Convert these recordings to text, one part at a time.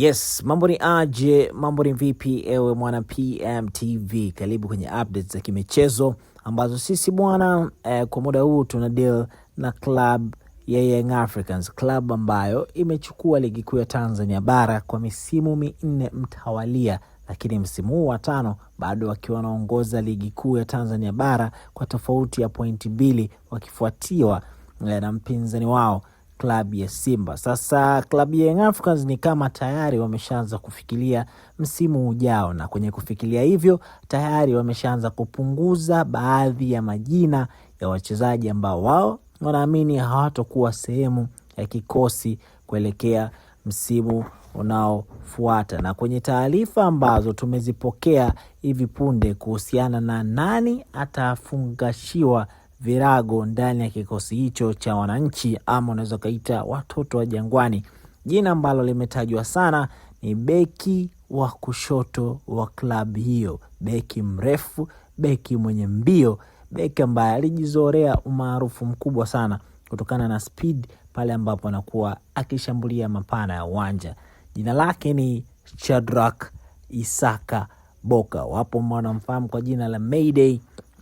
Yes, mambo ni aje, mambo ni vipi ewe mwana PMTV. Karibu kwenye updates za kimichezo ambazo sisi bwana kwa muda huu tuna deal na club ya Young Africans, club ambayo imechukua ligi kuu ya Tanzania bara kwa misimu 4 mtawalia, lakini msimu huu wa 5 bado wakiwa wanaongoza ligi kuu ya Tanzania bara kwa tofauti ya pointi 2, wakifuatiwa na mpinzani wao klabu ya Simba. Sasa klabu ya Young Africans ni kama tayari wameshaanza kufikiria msimu ujao, na kwenye kufikiria hivyo tayari wameshaanza kupunguza baadhi ya majina ya wachezaji ambao wao wanaamini hawatakuwa sehemu ya kikosi kuelekea msimu unaofuata. Na kwenye taarifa ambazo tumezipokea hivi punde kuhusiana na nani atafungashiwa virago ndani ya kikosi hicho cha wananchi, ama unaweza kaita watoto wa Jangwani, jina ambalo limetajwa sana ni beki wa kushoto wa klabu hiyo, beki mrefu, beki mwenye mbio, beki ambaye alijizorea umaarufu mkubwa sana kutokana na speed pale ambapo anakuwa akishambulia mapana ya uwanja. Jina lake ni Shadrack Isaka Boka, wapo mwanamfahamu kwa jina la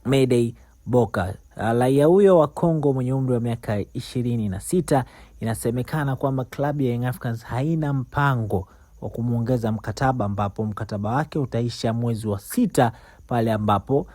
Mayday Boka. Raia huyo wa Kongo mwenye umri wa miaka 26, inasemekana kwamba klabu ya Young Africans haina mpango wa kumuongeza mkataba, ambapo mkataba wake utaisha mwezi wa 6 pale ambapo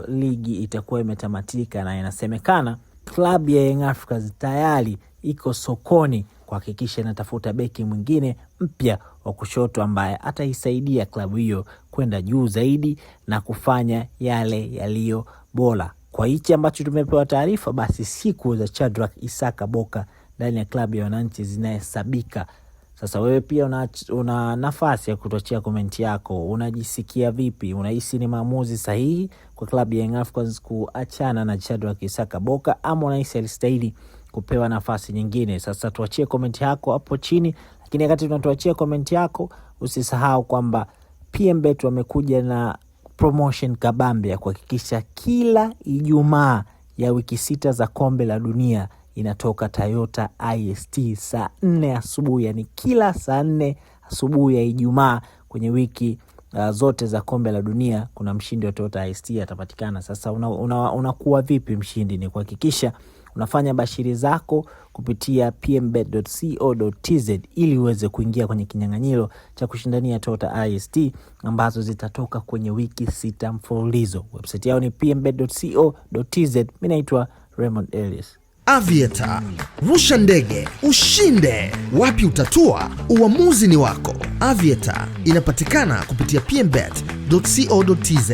ligi itakuwa imetamatika, na inasemekana klabu ya Young Africans tayari iko sokoni kuhakikisha inatafuta beki mwingine mpya wa kushoto ambaye ataisaidia klabu hiyo kwenda juu zaidi na kufanya yale yaliyo bora. Kwa hichi ambacho tumepewa taarifa, basi siku za Shadrack Isaka Boka ndani ya klabu ya wananchi zinahesabika. Sasa wewe pia una nafasi ya kutochea komenti yako. Unajisikia vipi? Unahisi ni maamuzi sahihi kwa klabu ya Young Africans kuachana na Shadrack Isaka Boka, ama unahisi alistahili kupewa nafasi nyingine? Sasa tuachie komenti yako hapo chini, lakini wakati tunatuachia komenti yako usisahau kwamba PMBet wamekuja na promotion kabambe ya kuhakikisha kila Ijumaa ya wiki 6 za kombe la dunia inatoka Toyota IST saa 4 asubuhi, yani kila saa 4 asubuhi ya Ijumaa kwenye wiki zote za kombe la dunia kuna mshindi wa Toyota IST atapatikana. Sasa unakuwa vipi mshindi? Ni kuhakikisha unafanya bashiri zako kupitia pmbet.co.tz ili uweze kuingia kwenye kinyang'anyiro cha kushindania Toyota IST ambazo zitatoka kwenye wiki 6 mfululizo. Website yao ni pmbet.co.tz. Mimi naitwa Raymond Elias. Aviator, rusha ndege, ushinde. Wapi utatua? Uamuzi ni wako. Aviator inapatikana kupitia pmbet.co.tz.